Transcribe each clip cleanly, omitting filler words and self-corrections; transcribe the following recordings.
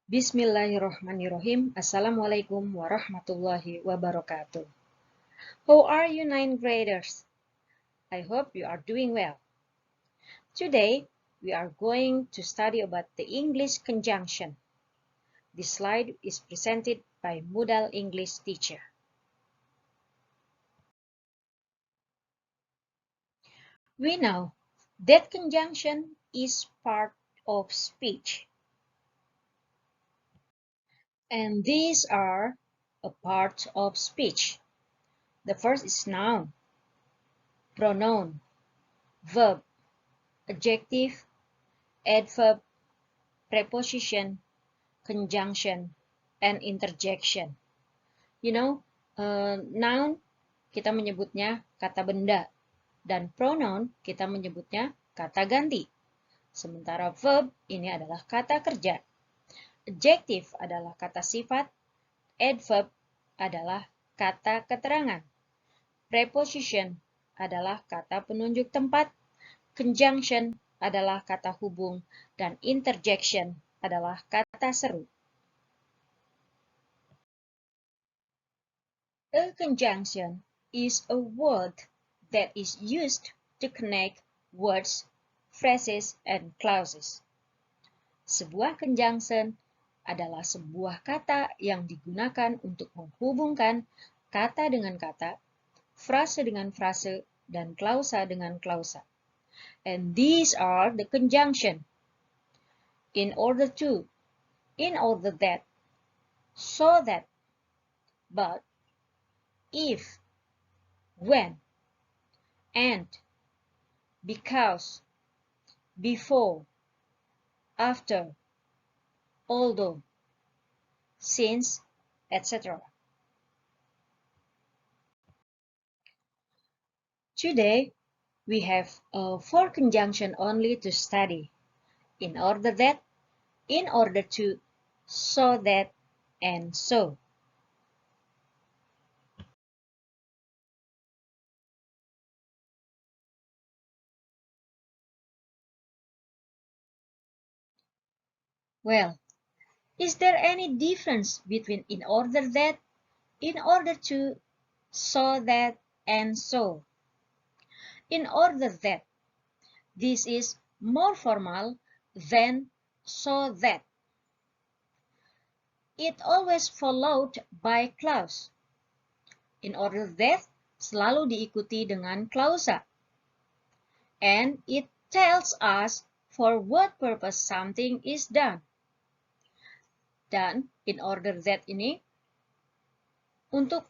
Bismillahirrahmanirrahim. Assalamualaikum warahmatullahi wabarakatuh. How are you, ninth graders? I hope you are doing well. Today, we are going to study about the English conjunction. This slide is presented by Moodle English teacher. We know that conjunction is part of speech. And these are a part of speech. The first is noun, pronoun, verb, adjective, adverb, preposition, conjunction, and interjection. Noun kita menyebutnya kata benda, dan pronoun kita menyebutnya kata ganti. Sementara verb ini adalah kata kerja. Adjective adalah kata sifat, adverb adalah kata keterangan. Preposition adalah kata penunjuk tempat, conjunction adalah kata hubung, dan interjection adalah kata seru. A conjunction is a word that is used to connect words, phrases, and clauses. Sebuah conjunction adalah sebuah kata yang digunakan untuk menghubungkan kata dengan kata, frase dengan frase, dan klausa dengan klausa. And these are the conjunction. In order to, in order that, so that, but, if, when, and, because, before, after, although, since, etc. Today, we have 4 conjunction only to study. In order that, in order to, so that, and so. Well, is there any difference between in order that, in order to, so that, and so? In order that, this is more formal than so that. It always followed by clause. In order that selalu diikuti dengan klausa. And it tells us for what purpose something is done. Dan in order that ini untuk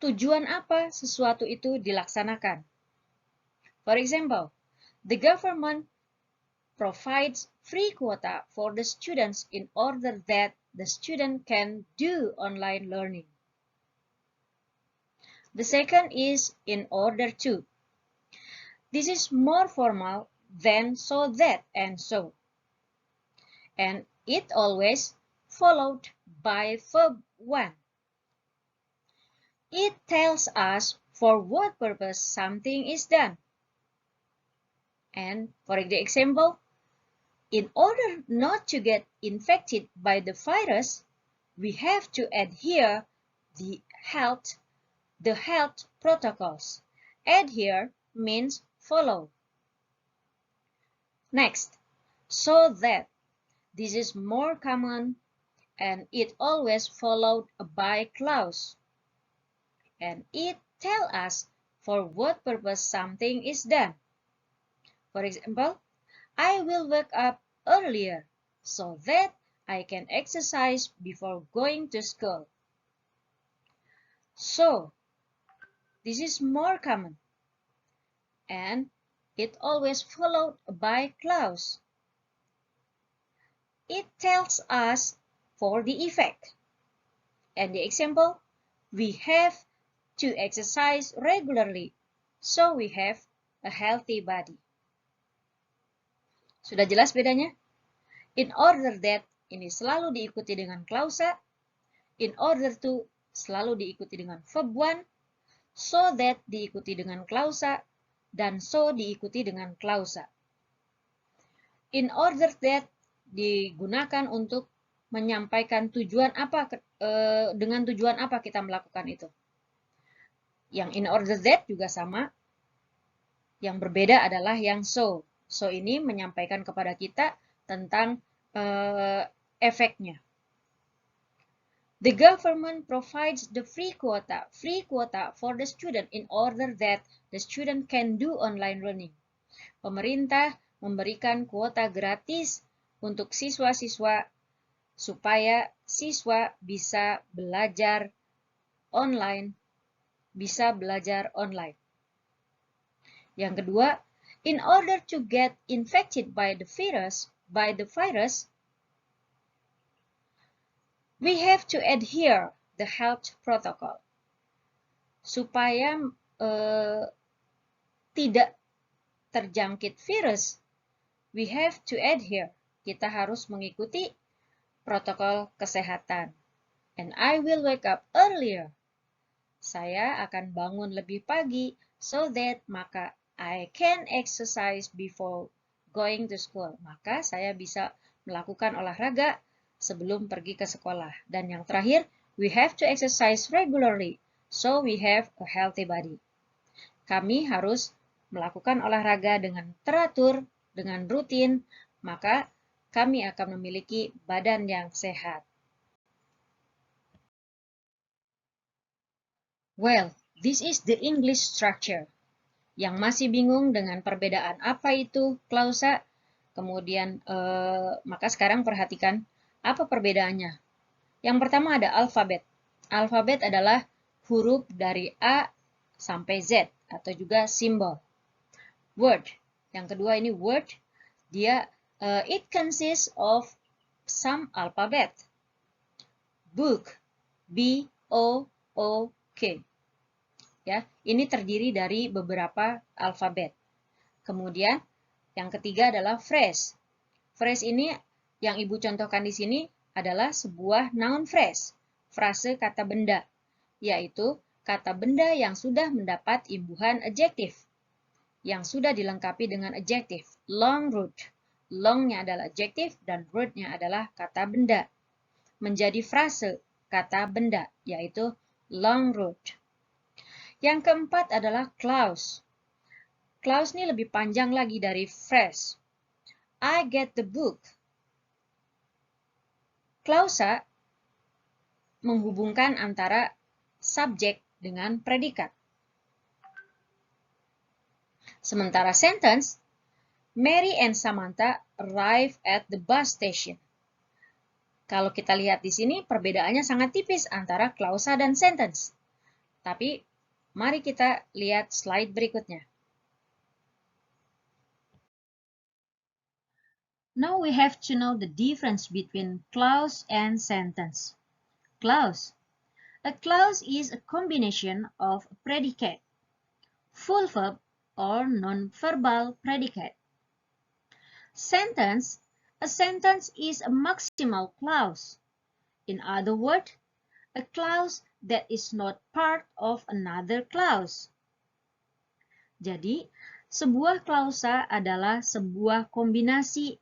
tujuan apa sesuatu itu dilaksanakan. For example, the government provides free quota for the students in order that the student can do online learning. The second is in order to. This is more formal than so that and so. And it always followed by verb 1. It tells us for what purpose something is done. And for the example, in order not to get infected by the virus, we have to adhere the health protocols. Adhere means follow. Next, so that. This is more common and it always followed by clause. And it tells us for what purpose something is done. For example, I will wake up earlier so that I can exercise before going to school. So, this is more common. And it always followed by clause. It tells us for the effect. And the example, we have to exercise regularly, so we have a healthy body. Sudah jelas bedanya? In order that ini selalu diikuti dengan klausa, in order to selalu diikuti dengan verb 1, so that diikuti dengan klausa, dan so diikuti dengan klausa. In order that digunakan untuk menyampaikan tujuan apa, dengan tujuan apa kita melakukan itu. Yang in order that juga sama. Yang berbeda adalah yang so. So ini menyampaikan kepada kita tentang efeknya. The government provides the free quota for the student in order that the student can do online learning. Pemerintah memberikan kuota gratis untuk siswa-siswa supaya siswa bisa belajar online. Yang kedua, in order to get infected by the virus, we have to adhere the health protocol. Supaya tidak terjangkit virus, we have to adhere. Kita harus mengikuti protokol kesehatan. And I will wake up earlier. Saya akan bangun lebih pagi so that maka I can exercise before going to school. Maka saya bisa melakukan olahraga sebelum pergi ke sekolah. Dan yang terakhir, we have to exercise regularly so we have a healthy body. Kami harus melakukan olahraga dengan teratur, dengan rutin, maka kami akan memiliki badan yang sehat. Well, this is the English structure. Yang masih bingung dengan perbedaan apa itu klausa, kemudian maka sekarang perhatikan apa perbedaannya. Yang pertama ada alfabet. Alfabet adalah huruf dari A sampai Z atau juga simbol. Word. Yang kedua ini word. Dia it consists of some alphabet. Book. B-O-O-K. Ya, ini terdiri dari beberapa alfabet. Kemudian yang ketiga adalah phrase. Phrase ini yang Ibu contohkan di sini adalah sebuah noun phrase, frase kata benda, yaitu kata benda yang sudah mendapat imbuhan adjektif, yang sudah dilengkapi dengan adjektif. Long road. Long-nya adalah adjektif dan road-nya adalah kata benda. Menjadi frase kata benda, yaitu long road. Yang keempat adalah clause. Clause ini lebih panjang lagi dari phrase. I get the book. Klausa menghubungkan antara subjek dengan predikat. Sementara sentence, Mary and Samantha arrive at the bus station. Kalau kita lihat di sini, perbedaannya sangat tipis antara klausa dan sentence. Tapi mari kita lihat slide berikutnya. Now we have to know the difference between clause and sentence. Clause. A clause is a combination of a predicate, full verb, or non-verbal predicate. Sentence. A sentence is a maximal clause. In other words, a clause that is not part of another clause. Jadi, sebuah klausa adalah sebuah kombinasi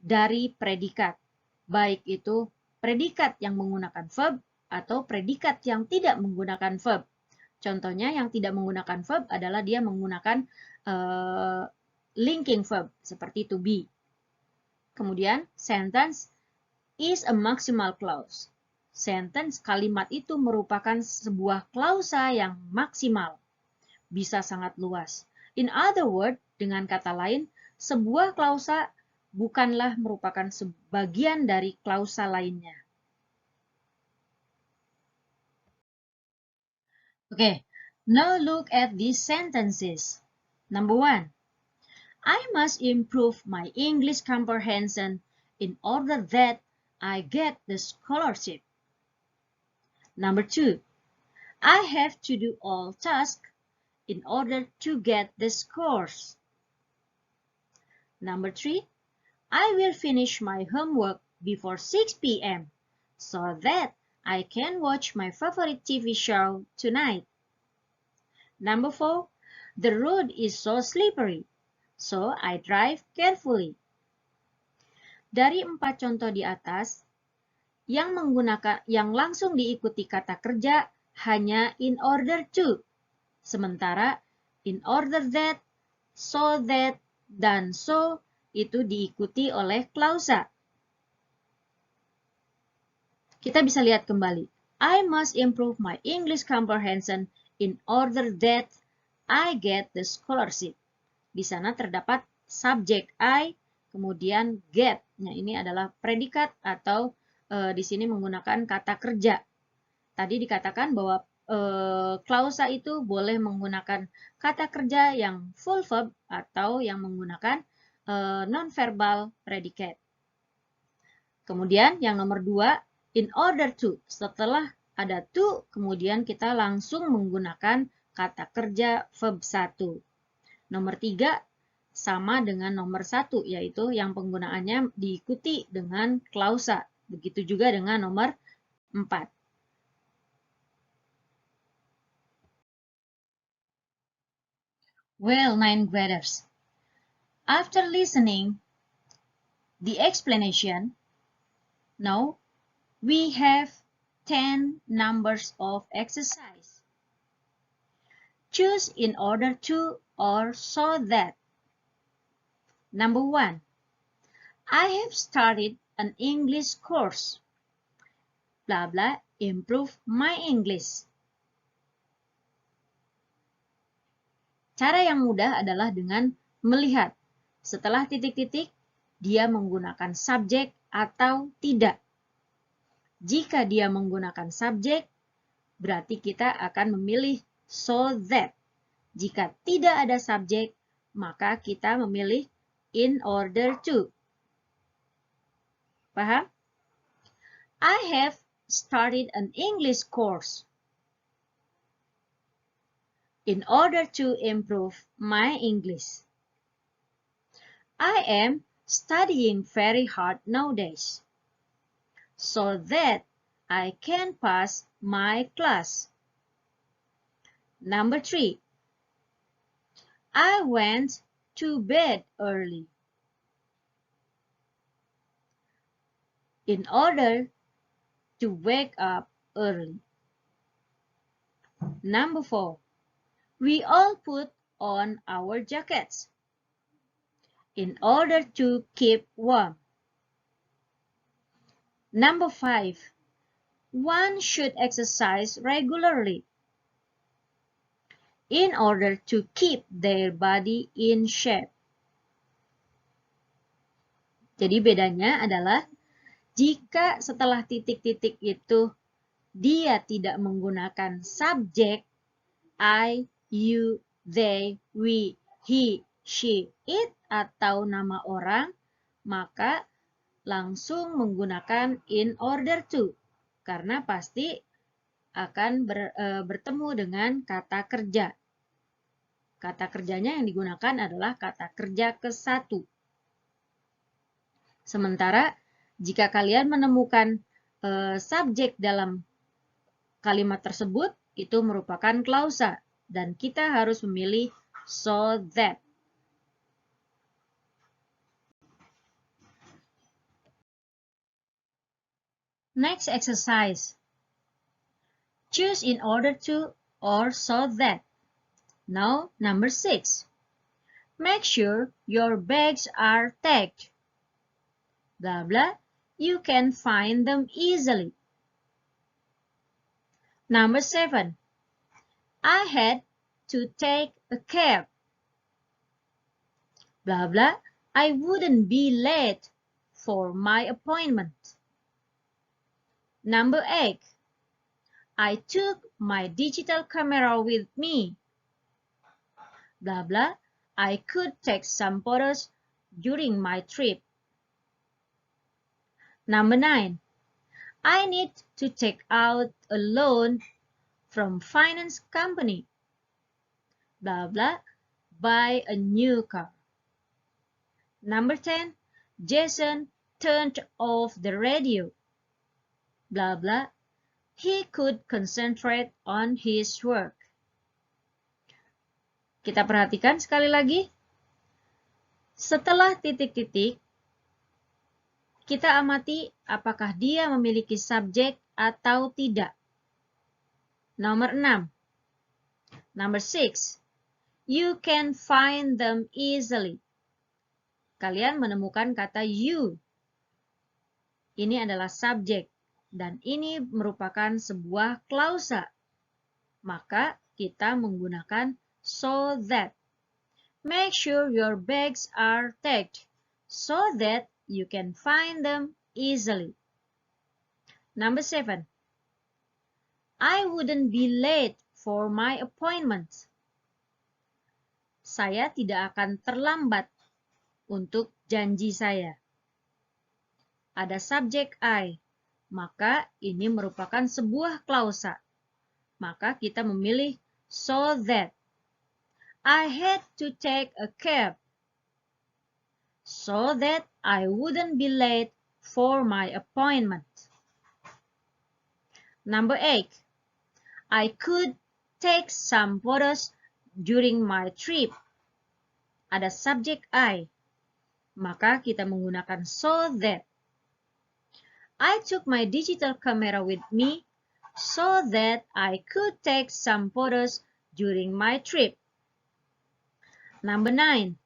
dari predikat, baik itu predikat yang menggunakan verb atau predikat yang tidak menggunakan verb. Contohnya yang tidak menggunakan verb adalah dia menggunakan linking verb seperti to be. Kemudian, sentence is a maximal clause. Sentence, kalimat itu merupakan sebuah klausa yang maksimal. Bisa sangat luas. In other words, dengan kata lain, sebuah klausa bukanlah merupakan sebagian dari klausa lainnya. Okay, now look at these sentences. Number 1. I must improve my English comprehension in order that I get the scholarship. Number 2. I have to do all tasks in order to get the scores. Number 3. I will finish my homework before 6 p.m. so that I can watch my favorite TV show tonight. Number 4. The road is so slippery, so I drive carefully. Dari 4 contoh di atas, yang langsung diikuti kata kerja hanya in order to. Sementara in order that, so that, dan so itu diikuti oleh klausa. Kita bisa lihat kembali. I must improve my English comprehension in order that I get the scholarship. Di sana terdapat subjek I, kemudian get. Nah, ini adalah predikat atau di sini menggunakan kata kerja. Tadi dikatakan bahwa klausa itu boleh menggunakan kata kerja yang full verb atau yang menggunakan non-verbal predicate. Kemudian yang nomor 2, in order to. Setelah ada to, kemudian kita langsung menggunakan kata kerja verb 1. Nomor 3, sama dengan nomor 1, yaitu yang penggunaannya diikuti dengan klausa. Begitu juga dengan nomor 4. Well, 9th graders, after listening the explanation, now we have 10 numbers of exercise. Choose in order to or so that. Number 1. I have started an English course. Blah blah, improve my English. Cara yang mudah adalah dengan melihat. Setelah titik-titik, dia menggunakan subjek atau tidak. Jika dia menggunakan subjek, berarti kita akan memilih so that. Jika tidak ada subjek, maka kita memilih in order to. Paham? I have started an English course in order to improve my English. I am studying very hard nowadays so that I can pass my class. Number 3. I went to bed early in order to wake up early. Number 4. We all put on our jackets in order to keep warm. Number 5. One should exercise regularly in order to keep their body in shape. Jadi bedanya adalah jika setelah titik-titik itu dia tidak menggunakan subjek I, you, they, we, he, she, it, atau nama orang, maka langsung menggunakan in order to, karena pasti akan bertemu dengan kata kerja. Kata kerjanya yang digunakan adalah kata kerja ke-1. Sementara, jika kalian menemukan subjek dalam kalimat tersebut, itu merupakan klausa. Dan kita harus memilih so that. Next exercise. Choose in order to or so that. Now, number 6. Make sure your bags are tagged. Blah blah. You can find them easily. Number 7. I had to take a cab. Blah blah. I wouldn't be late for my appointment. Number 8. I took my digital camera with me. Blah blah. I could take some photos during my trip. Number 9. I need to take out a loan from finance company. Blah blah. Buy a new car. Number 10. Jason turned off the radio. Blah blah. He could concentrate on his work. Kita perhatikan sekali lagi. Setelah titik-titik, Kita amati apakah dia memiliki subjek atau tidak. Nomor 6. Number 6. You can find them easily. Kalian menemukan kata you. Ini adalah subjek dan ini merupakan sebuah klausa. Maka kita menggunakan so that. Make sure your bags are tagged so that you can find them easily. Number 7. I wouldn't be late for my appointment. Saya tidak akan terlambat untuk janji saya. Ada subjek I, maka ini merupakan sebuah klausa. Maka kita memilih so that. I had to take a cab so that I wouldn't be late for my appointment. Number 8. I could take some photos during my trip. Ada subjek I, maka kita menggunakan so that. I took my digital camera with me so that I could take some photos during my trip. Number 9.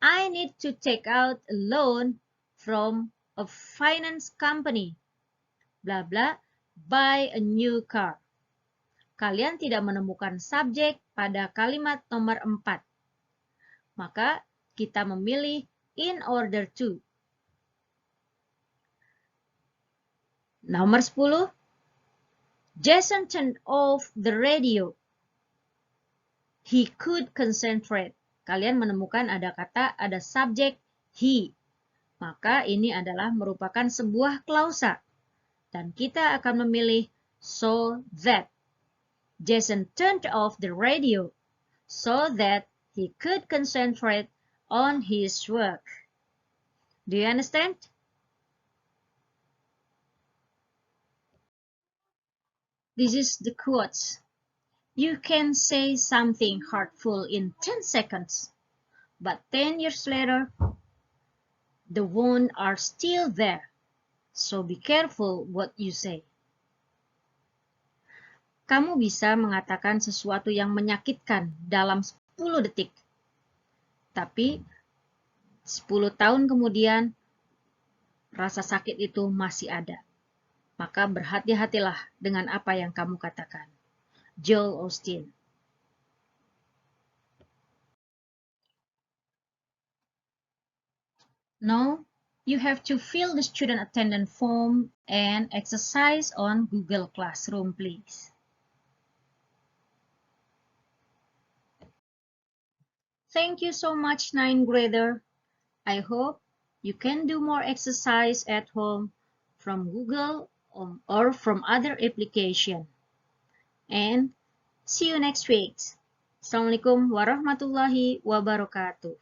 I need to take out a loan from a finance company. Blah blah, buy a new car. Kalian tidak menemukan subjek pada kalimat nomor 4. Maka kita memilih in order to. Nomor 10. Jason turned off the radio. He could concentrate. Kalian menemukan ada subjek he. Maka ini adalah merupakan sebuah klausa. Dan kita akan memilih so that. Jason turned off the radio so that he could concentrate on his work. Do you understand? This is the quotes. You can say something hurtful in 10 seconds, but 10 years later, the wounds are still there. So be careful what you say. Kamu bisa mengatakan sesuatu yang menyakitkan dalam 10 detik. Tapi 10 tahun kemudian, rasa sakit itu masih ada. Maka berhati-hatilah dengan apa yang kamu katakan. Joel Osteen. Now, you have to fill the student attendance form and exercise on Google Classroom, please. Thank you so much, 9th grader. I hope you can do more exercise at home from Google or from other application. And see you next week. Assalamualaikum warahmatullahi wabarakatuh.